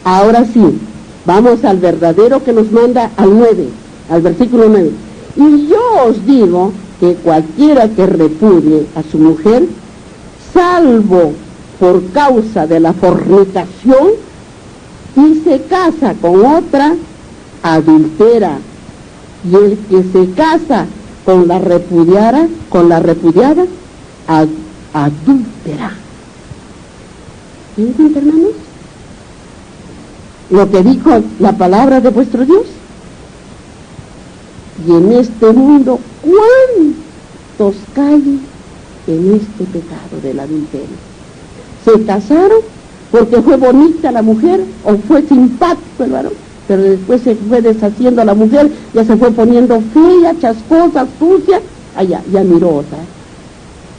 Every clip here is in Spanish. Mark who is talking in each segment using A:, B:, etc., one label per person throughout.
A: Ahora sí, vamos al verdadero que nos manda al versículo 9. Y yo os digo que cualquiera que repudie a su mujer, salvo por causa de la fornicación, y se casa con otra, adultera. Y el que se casa con la repudiada, adúltera. ¿Entienden, hermanos? Lo que dijo la palabra de vuestro Dios. Y en este mundo, ¿cuántos caen en este pecado del adulterio? ¿Se casaron porque fue bonita la mujer o fue simpático el varón? Pero después se fue deshaciendo a la mujer, ya se fue poniendo fea, chascosa, sucia, ya miró otra.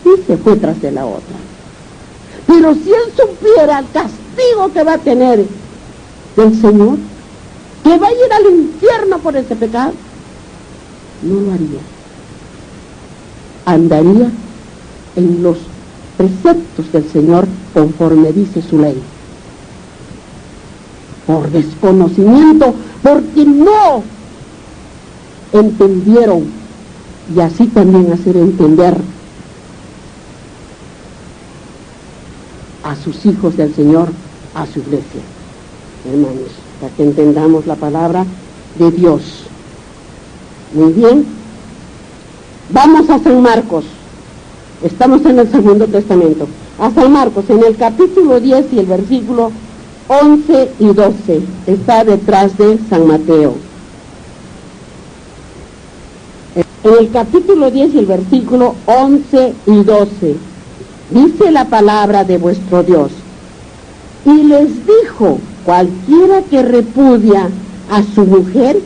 A: Y se fue tras de la otra. Pero si él supiera el castigo que va a tener del Señor, que va a ir al infierno por ese pecado, no lo haría. Andaría en los preceptos del Señor conforme dice su ley. Por desconocimiento, porque no entendieron, y así también hacer entender a sus hijos del Señor, a su iglesia. Hermanos, para que entendamos la palabra de Dios. Muy bien. Vamos a San Marcos. Estamos en el Segundo Testamento. A San Marcos, en el capítulo 10 y el versículo 11 y 12. Está detrás de San Mateo. En el capítulo 10 y el versículo 11 y 12. Dice la palabra de vuestro Dios. Y les dijo, cualquiera que repudia a su mujer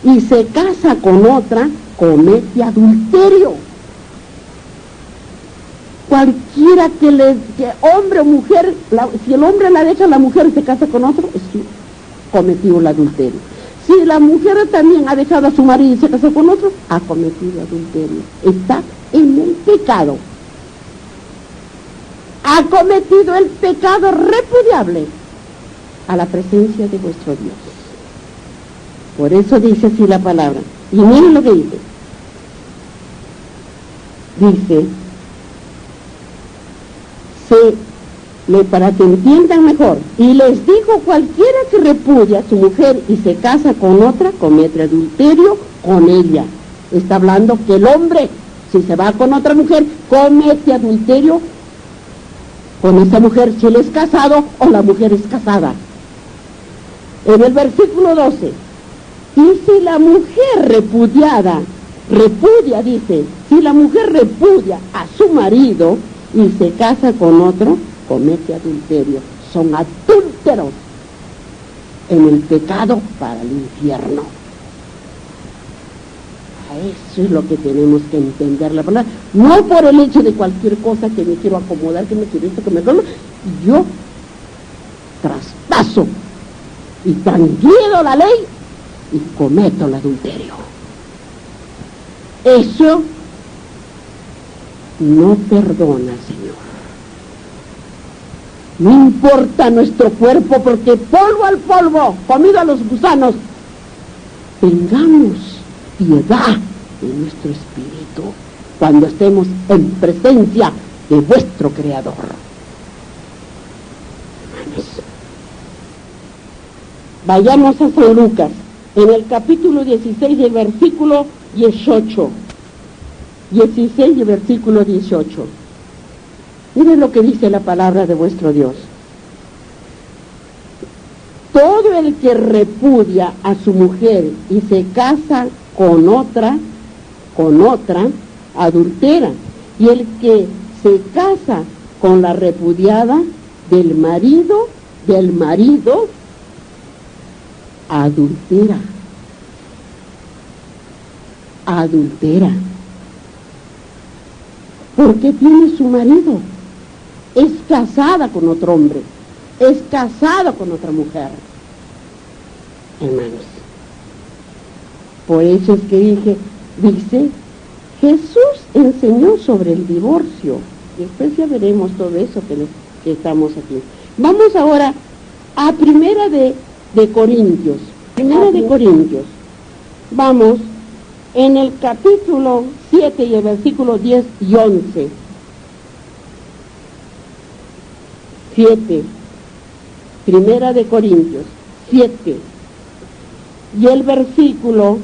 A: y se casa con otra, comete adulterio. Cualquiera que hombre o mujer, si el hombre la deja a la mujer y se casa con otro, cometió el adulterio. Si la mujer también ha dejado a su marido y se casó con otro, ha cometido adulterio. Está en el pecado. Ha cometido el pecado repudiable a la presencia de vuestro Dios. Por eso dice así la palabra. Y miren lo que dice. Dice, para que entiendan mejor, y les dijo, cualquiera que repudia a su mujer y se casa con otra, comete adulterio con ella. Está hablando que el hombre, si se va con otra mujer, comete adulterio con esa mujer, si él es casado o la mujer es casada. En el versículo 12, y si la mujer repudia, dice, si la mujer repudia a su marido y se casa con otro, comete adulterio. Son adúlteros en el pecado para el infierno. Eso es lo que tenemos que entender la palabra. No por el hecho de cualquier cosa que me quiero acomodar, que me quiero esto, que me quiero, yo traspaso y transgredo la ley y cometo el adulterio. Eso no perdona, Señor. No importa nuestro cuerpo, porque polvo al polvo, comido a los gusanos. Tengamos piedad en nuestro espíritu cuando estemos en presencia de vuestro Creador. Hermanos, vayamos a San Lucas, en el capítulo 16 y el versículo 18. 16 y el versículo 18. Miren lo que dice la palabra de vuestro Dios. Todo el que repudia a su mujer y se casa con otra, adultera. Y el que se casa con la repudiada del marido, adultera. ¿Por qué tiene su marido? Es casada con otro hombre, es casada con otra mujer. Hermanos, por eso es que dice, Jesús enseñó sobre el divorcio. Después ya veremos todo eso que estamos aquí. Vamos ahora a Primera de Corintios. Primera de Corintios. Vamos en el capítulo 7 y el versículo 10 y 11. 7. Primera de Corintios 7. Y el versículo,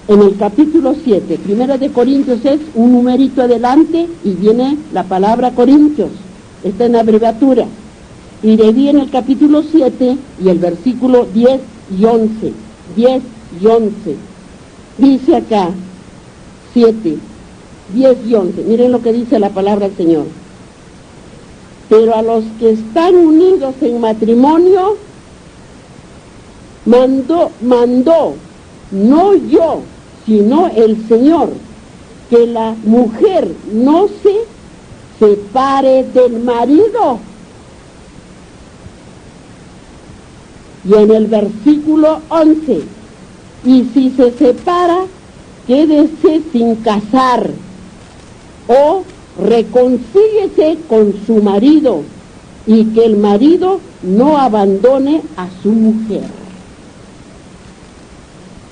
A: en el capítulo 7, Primera de Corintios es un numerito adelante y viene la palabra Corintios. Está en abreviatura. Y de ahí en el capítulo 7 y el versículo 10 y 11. 10 y 11. Dice acá, 7, 10 y 11. Miren lo que dice la palabra del Señor. Pero a los que están unidos en matrimonio, mandó, no yo, sino el Señor, que la mujer no se separe del marido. Y en el versículo 11, y si se separa, quédese sin casar, o reconcíliese con su marido, y que el marido no abandone a su mujer.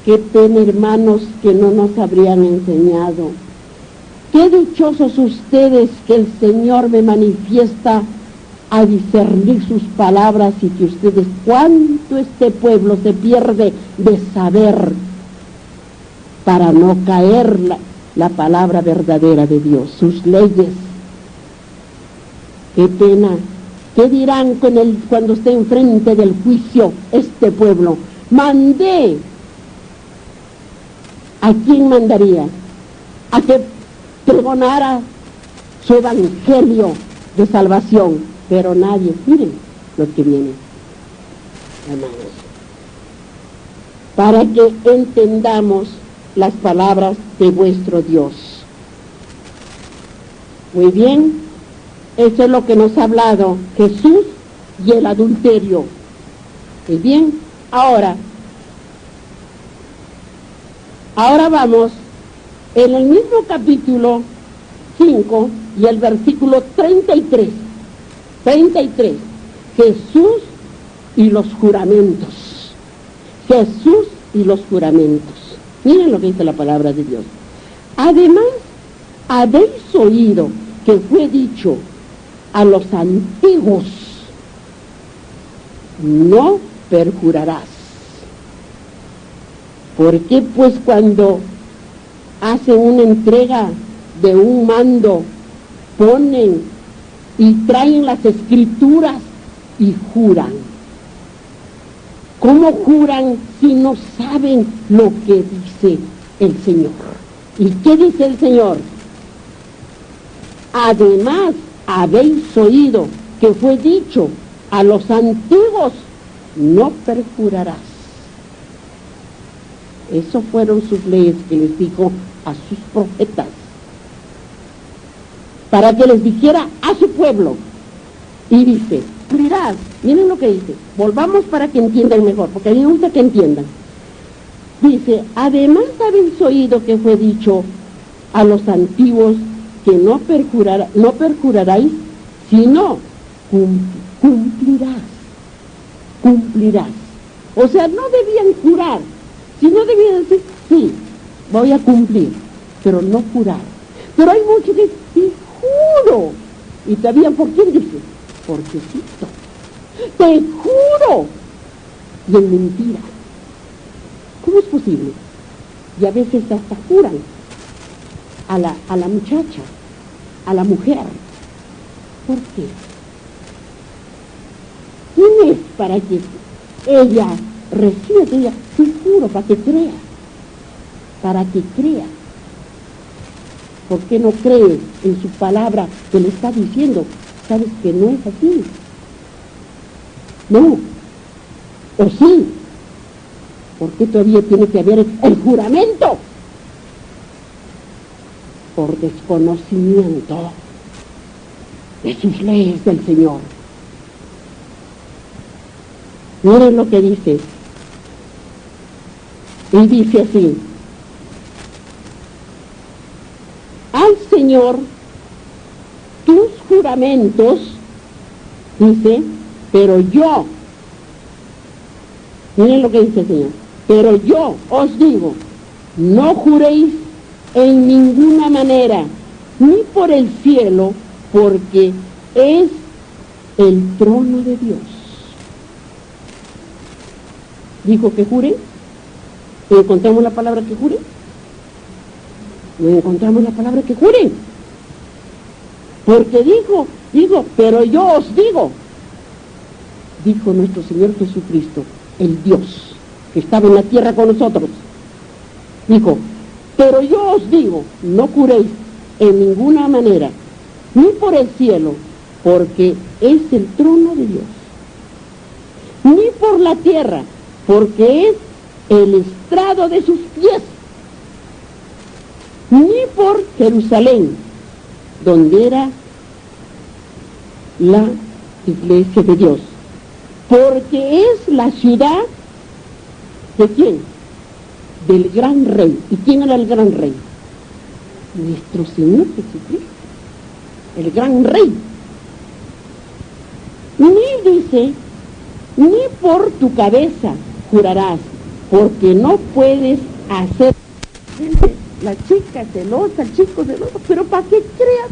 A: Qué pena, hermanos, que no nos habrían enseñado. Qué dichosos ustedes que el Señor me manifiesta a discernir sus palabras, y que ustedes, cuánto este pueblo se pierde de saber para no caer la palabra verdadera de Dios, sus leyes. Qué pena. ¿Qué dirán cuando esté enfrente del juicio este pueblo? Mandé. ¿A quién mandaría? A que pregonara su evangelio de salvación, pero nadie. Miren lo que viene, hermanos, para que entendamos las palabras de vuestro Dios. Muy bien, eso es lo que nos ha hablado Jesús y el adulterio. Muy bien, ahora vamos en el mismo capítulo 5 y el versículo 33. 33. Jesús y los juramentos. Jesús y los juramentos. Miren lo que dice la palabra de Dios. Además, habéis oído que fue dicho a los antiguos: no perjurarás. Porque pues cuando hacen una entrega de un mando, ponen y traen las escrituras y juran? ¿Cómo juran si no saben lo que dice el Señor? ¿Y qué dice el Señor? Además, habéis oído que fue dicho a los antiguos: no perjurarás. Esas fueron sus leyes que les dijo a sus profetas, para que les dijera a su pueblo. Y dice, mirad, miren lo que dice, volvamos para que entiendan mejor, porque a mí me gusta que entiendan. Dice, además habéis oído que fue dicho a los antiguos que no perjuraráis, sino cumplirás. O sea, no debían jurar, sino debían decir, sí, voy a cumplir, pero no jurar. Pero hay muchos que dicen, sí, juro. ¿Y todavía por quién dice? Por Jesucristo. Te juro. Y en mentira. ¿Cómo es posible? Y a veces hasta juran a la muchacha, a la mujer. ¿Por qué? ¿Quién es para que ella reciba de ella? Te juro, para que crea. Para que crea. ¿Por qué no crees en su palabra que le está diciendo? Sabes que no es así. No. ¿O sí? ¿Por qué todavía tiene que haber el juramento? Por desconocimiento de sus leyes del Señor. Miren lo que dice. Y dice así: al Señor tus juramentos Dice, pero yo, miren lo que dice el Señor, pero yo os digo, no juréis en ninguna manera, ni por el cielo, porque es el trono de Dios. Dijo que jure. ¿Encontramos la palabra que jure? No encontramos la palabra que jure. Porque dijo, pero yo os digo, dijo nuestro Señor Jesucristo, el Dios que estaba en la tierra con nosotros. Dijo, pero yo os digo, no juréis en ninguna manera, ni por el cielo, porque es el trono de Dios, ni por la tierra, porque es el estrado de sus pies, ni por Jerusalén, donde era la iglesia de Dios, porque es la ciudad ¿de quién? Del gran rey. ¿Y quién era el gran rey? Nuestro Señor Jesucristo, el gran rey. Ni dice, ni por tu cabeza jurarás, porque no puedes hacer. La chica celosa, el chico celoso, pero ¿para qué creas?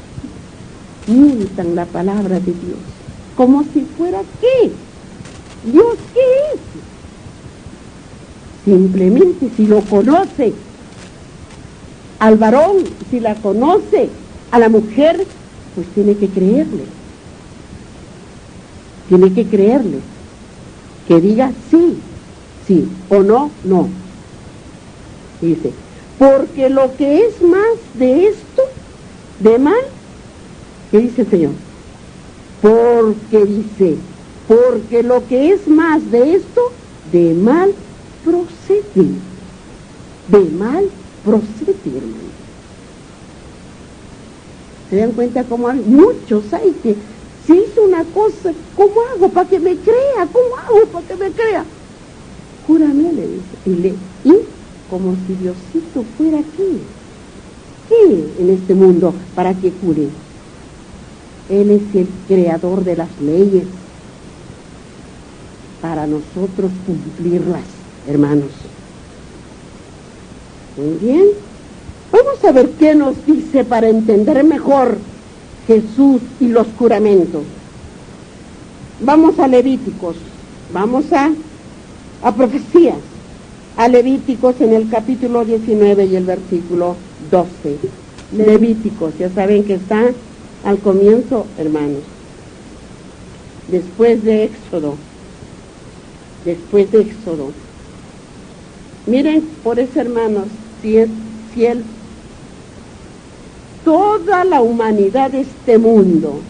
A: Mientan la palabra de Dios, como si fuera ¿qué? ¿Dios qué es? Simplemente si lo conoce al varón, si la conoce a la mujer, pues tiene que creerle. Tiene que creerle. Que diga sí, sí, o no, no. Dice, porque lo que es más de esto, de mal, ¿qué dice el Señor? Porque lo que es más de esto, de mal procede. De mal procede, hermano. ¿Se dan cuenta cómo hay muchos hay que, si hizo una cosa, ¿cómo hago para que me crea? ¿Cómo hago para que me crea? Júrame, le dice, y como si Diosito fuera aquí. ¿Qué en este mundo para que jure? Él es el creador de las leyes para nosotros cumplirlas, hermanos. Muy bien. Vamos a ver qué nos dice para entender mejor Jesús y los juramentos. Vamos a Levíticos, vamos a profecías, a Levíticos en el capítulo 19 y el versículo 12. Levíticos, ya saben que está al comienzo, hermanos, después de Éxodo. Miren, por eso, hermanos, toda la humanidad de este mundo,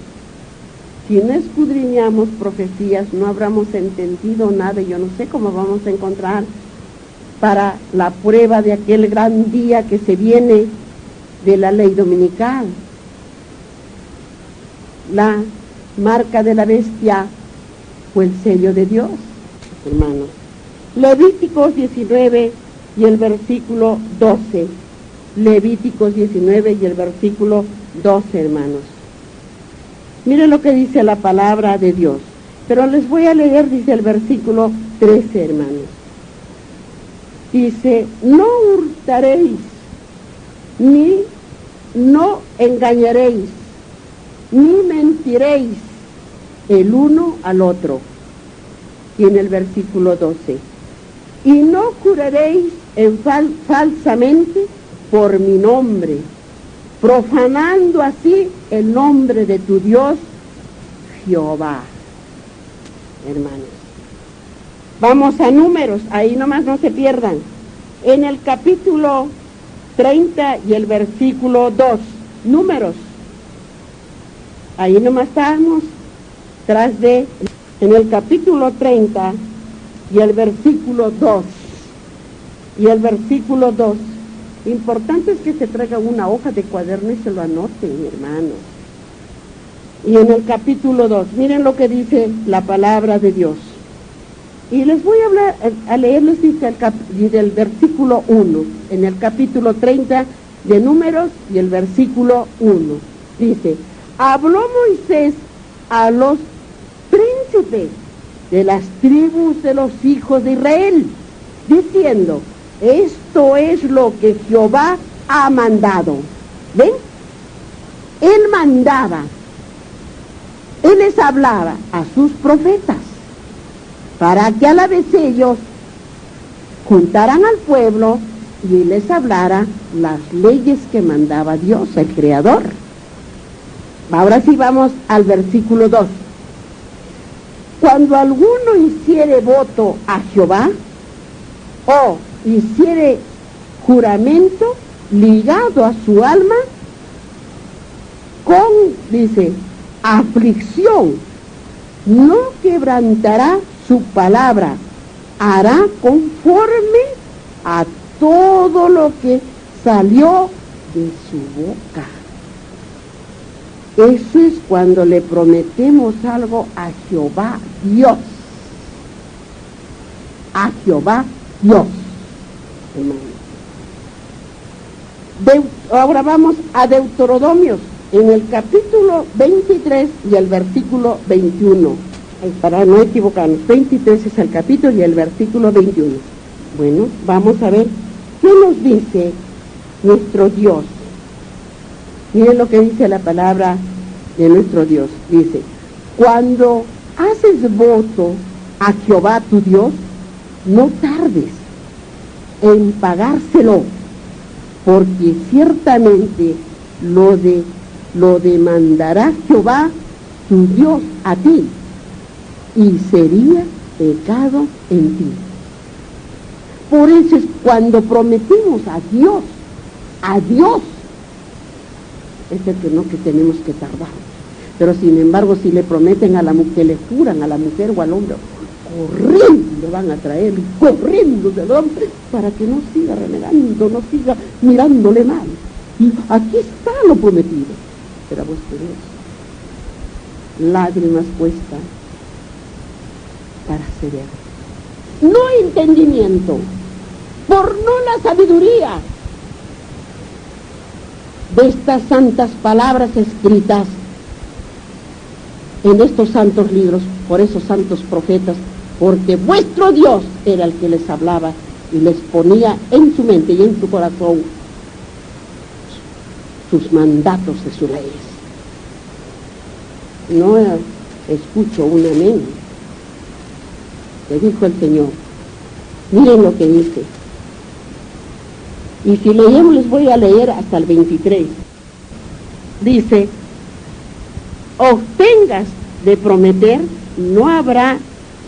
A: si no escudriñamos profecías, no habremos entendido nada. Yo no sé cómo vamos a encontrar para la prueba de aquel gran día que se viene de la ley dominical. La marca de la bestia fue el sello de Dios, hermanos. Levíticos 19 y el versículo 12. Levíticos 19 y el versículo 12, hermanos. Miren lo que dice la palabra de Dios. Pero les voy a leer, dice el versículo 13, hermanos. Dice, no hurtaréis, ni no engañaréis, ni mentiréis el uno al otro. Y en el versículo 12, y no juraréis falsamente por mi nombre, profanando así el nombre de tu Dios, Jehová. Hermanos, vamos a Números, ahí nomás no se pierdan. En el capítulo 30 y el versículo 2, Números. Ahí nomás estamos, en el capítulo 30 y el versículo 2. Y el versículo 2. Importante es que se traiga una hoja de cuaderno y se lo anoten, hermanos. Y en el capítulo 2, miren lo que dice la palabra de Dios. Y les voy a leerles del versículo 1, en el capítulo 30 de Números y el versículo 1. Dice, habló Moisés a los príncipes de las tribus de los hijos de Israel, diciendo, esto es lo que Jehová ha mandado. ¿Ven? Él mandaba, Él les hablaba a sus profetas, para que a la vez ellos juntaran al pueblo y les hablara las leyes que mandaba Dios, el Creador. Ahora sí vamos al versículo 2. Cuando alguno hiciere voto a Jehová, o hiciere juramento ligado a su alma, con, dice, aflicción, no quebrantará su palabra, hará conforme a todo lo que salió de su boca. Eso es cuando le prometemos algo a Jehová Dios. A Jehová Dios, hermano. Ahora vamos a Deuteronomios, en el capítulo 23 y el versículo 21. Para no equivocarnos, 23 es el capítulo y el versículo 21. Bueno, vamos a ver qué nos dice nuestro Dios. Miren lo que dice la palabra de nuestro Dios. Dice, cuando haces voto a Jehová tu Dios, no tardes en pagárselo, porque ciertamente lo demandará Jehová tu Dios a ti, y sería pecado en ti. Por eso es cuando prometimos a Dios, es el que tenemos que tardar. Pero sin embargo, si le prometen a la mujer, le juran a la mujer o al hombre, corriendo van a traer, corriendo del hombre, para que no siga renegando, no siga mirándole mal. Y aquí está lo prometido. Pero a vuestro Dios, lágrimas cuesta para ceder. No entendimiento, por no la sabiduría de estas santas palabras escritas en estos santos libros, por esos santos profetas, porque vuestro Dios era el que les hablaba y les ponía en su mente y en su corazón sus mandatos de sus leyes. No escucho un amén. Le dijo el Señor. Miren lo que dice. Y si leemos, les voy a leer hasta el 23. Dice, obtengas de prometer, no habrá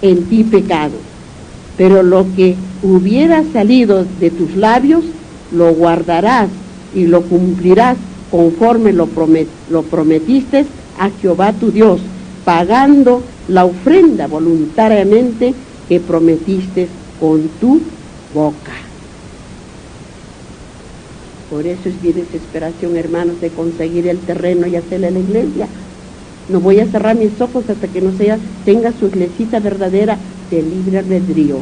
A: en ti pecado, pero lo que hubiera salido de tus labios, lo guardarás y lo cumplirás conforme lo prometiste a Jehová tu Dios, pagando la ofrenda voluntariamente que prometiste con tu boca. Por eso es mi desesperación, hermanos, de conseguir el terreno y hacerle la iglesia. No voy a cerrar mis ojos hasta que no tenga su iglesita verdadera de libre albedrío.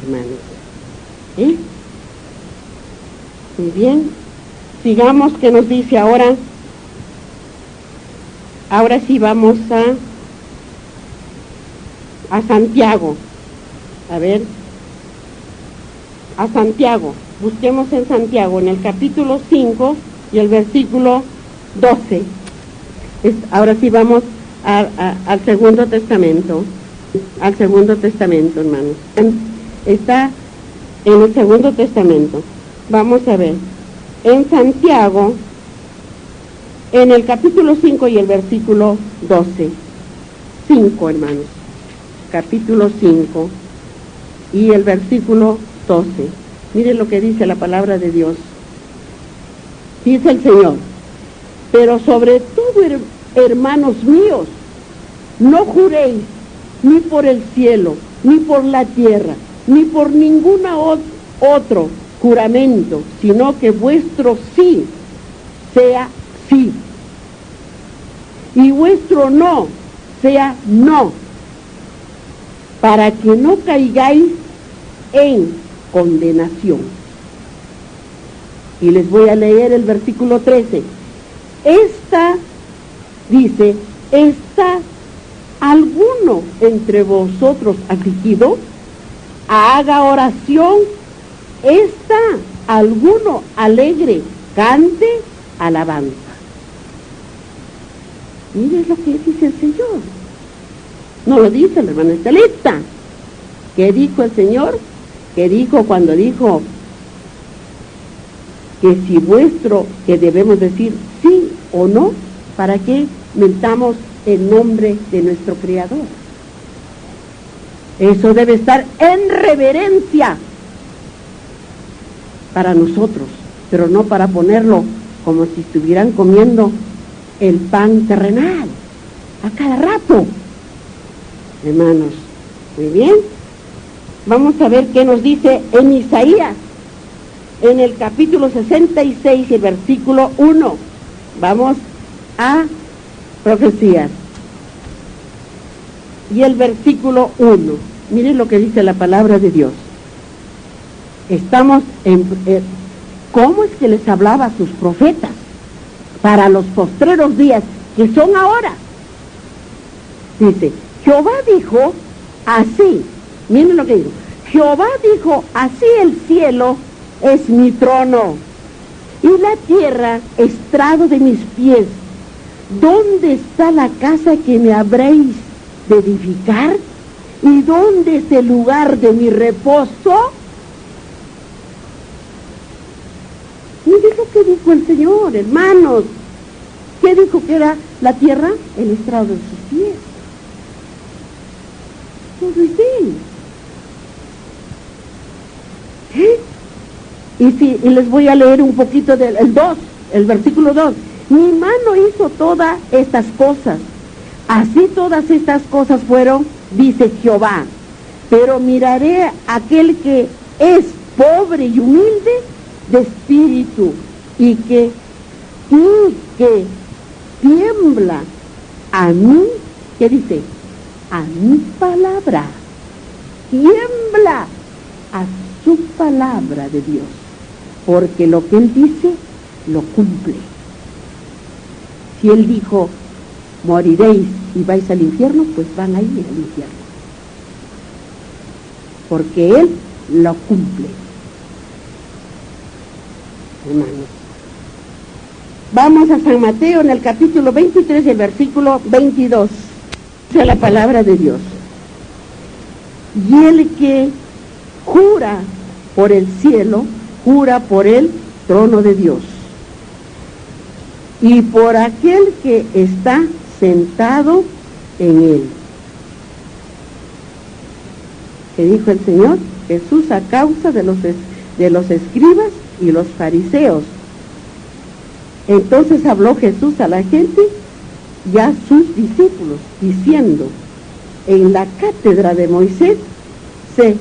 A: Hermanos. Muy bien. Sigamos, que nos dice ahora. Ahora sí vamos a Santiago. A ver. A Santiago. Busquemos en Santiago, en el capítulo 5 y el versículo 12. Ahora sí vamos al Segundo Testamento. Al Segundo Testamento, hermanos. Está en el Segundo Testamento. Vamos a ver. En Santiago, en el capítulo 5 y el versículo 12. 5, hermanos. Capítulo 5 y el versículo 12. Miren lo que dice la palabra de Dios. Dice el Señor, pero sobre todo, hermanos míos, no juréis ni por el cielo, ni por la tierra, ni por ninguna otro juramento, sino que vuestro sí sea sí, y vuestro no sea no, para que no caigáis en condenación. Y les voy a leer el versículo 13. Esta alguno entre vosotros afligido, haga oración. Está alguno alegre, cante alabanza. Mire lo que dice el Señor. No lo dice la hermana Estelita. ¿Qué dijo el Señor? ¿Qué dijo cuando dijo que si que debemos decir sí o no? ¿Para qué mentamos el nombre de nuestro Creador? Eso debe estar en reverencia para nosotros, pero no para ponerlo como si estuvieran comiendo el pan terrenal a cada rato. Hermanos, muy bien. Vamos a ver qué nos dice en Isaías, en el capítulo 66, el versículo 1. Vamos a profecías. Y el versículo 1. Miren lo que dice la palabra de Dios. Estamos en... ¿Cómo es que les hablaba a sus profetas para los postreros días, que son ahora? Dice, Jehová dijo así, miren lo que digo, Jehová dijo, así el cielo es mi trono, y la tierra estrado de mis pies. ¿Dónde está la casa que me habréis de edificar? ¿Y dónde es el lugar de mi reposo? Miren lo que dijo el Señor, hermanos. ¿Qué dijo que era la tierra? El estrado de sus pies. Todo es de él. Y les voy a leer un poquito del 2, el versículo 2. Mi mano hizo todas estas cosas. Así todas estas cosas fueron, dice Jehová. Pero miraré a aquel que es pobre y humilde de espíritu y que tiembla a mí, ¿qué dice? A mi palabra. Tiembla a su palabra de Dios, porque lo que Él dice, lo cumple. Si Él dijo, moriréis y vais al infierno, pues van a ir al infierno, porque Él lo cumple. Hermanos, vamos a San Mateo en el capítulo 23, el versículo 22. Dice la palabra de Dios. Y el que jura por el cielo, jura por el trono de Dios, y por aquel que está sentado en él. ¿Qué dijo el Señor? Jesús, a causa de los escribas y los fariseos. Entonces habló Jesús a la gente y a sus discípulos, diciendo, en la cátedra de Moisés se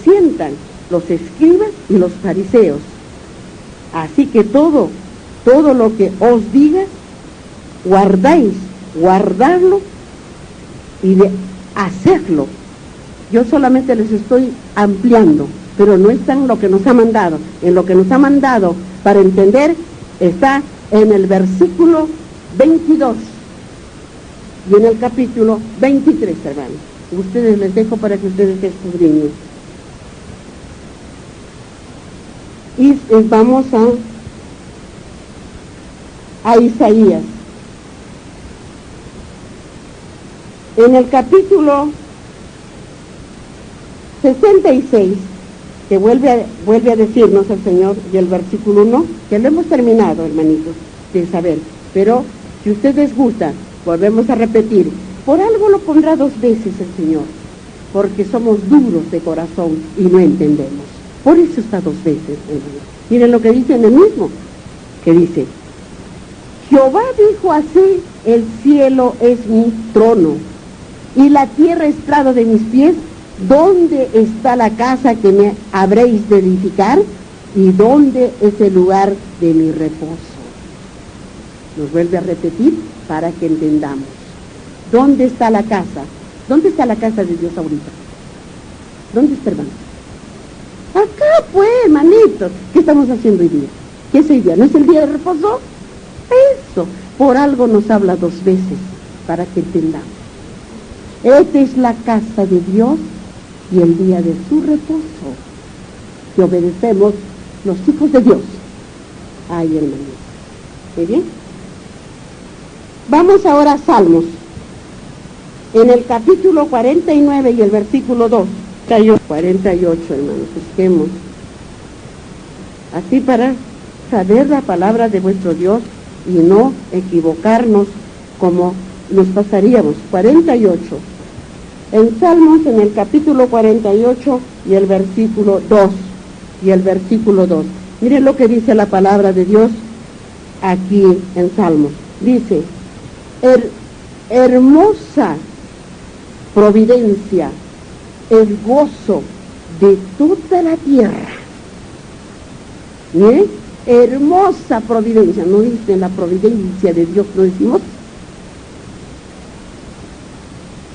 A: sientan los escribas y los fariseos. Así que todo lo que os diga, guardadlo y de hacerlo. Yo solamente les estoy ampliando, pero no está en lo que nos ha mandado. En lo que nos ha mandado para entender está en el versículo 22 y en el capítulo 23, hermanos. Ustedes les dejo para que ustedes escudriñen. Y vamos a Isaías. En el capítulo 66, que vuelve a decirnos el Señor, y el versículo 1, que lo hemos terminado, hermanitos, de saber, pero si ustedes gustan, volvemos a repetir, por algo lo pondrá 2 veces el Señor, porque somos duros de corazón y no entendemos. Por eso está 2 veces, hermanos. Miren lo que dice en el mismo, que dice, Jehová dijo así, el cielo es mi trono, y la tierra estrado de mis pies. ¿Dónde está la casa que me habréis de edificar? ¿Y dónde es el lugar de mi reposo? Nos vuelve a repetir para que entendamos. ¿Dónde está la casa? ¿Dónde está la casa de Dios ahorita? ¿Dónde está, hermano? Acá, pues, hermanitos. ¿Qué estamos haciendo hoy día? ¿Qué es hoy día? ¿No es el día de reposo? Eso. Por algo nos habla 2 veces, para que entendamos. Esta es la casa de Dios y el día de su reposo, que obedecemos los hijos de Dios. Ay, hermano. ¿Muy bien? Vamos ahora a Salmos. En el capítulo 49 y el versículo 2. 48, hermanos, busquemos. Así para saber la palabra de vuestro Dios y no equivocarnos como nos pasaríamos. 48. En Salmos, en el capítulo 48 y el versículo 2. Y el versículo 2. Miren lo que dice la palabra de Dios aquí en Salmos. Dice, hermosa providencia, el gozo de toda la tierra. ¿Eh? Hermosa providencia, no dice la providencia de Dios, ¿no decimos?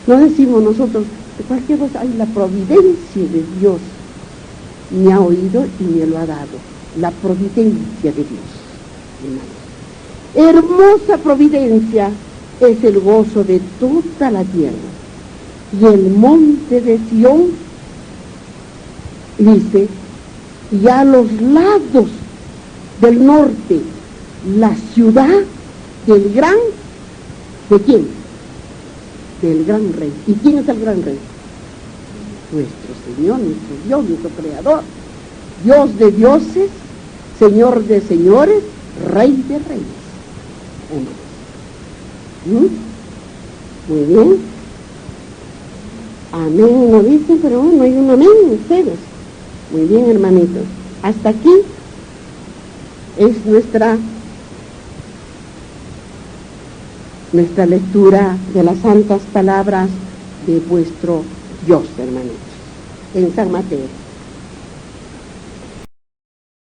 A: No decimos nosotros, de cualquier cosa, ay, la providencia de Dios me ha oído y me lo ha dado. La providencia de Dios, hermanos. Hermosa providencia es el gozo de toda la tierra. Y el monte de Sión, dice, y a los lados del norte, la ciudad del gran, ¿de quién? Del gran rey. ¿Y quién es el gran rey? Nuestro Señor, nuestro Dios, nuestro Creador, Dios de dioses, Señor de señores, Rey de reyes. Muy bien. Amén, no dicen, pero no hay un amén en ustedes. Muy bien, hermanitos. Hasta aquí es nuestra lectura de las santas palabras de vuestro Dios, hermanitos, en San Mateo.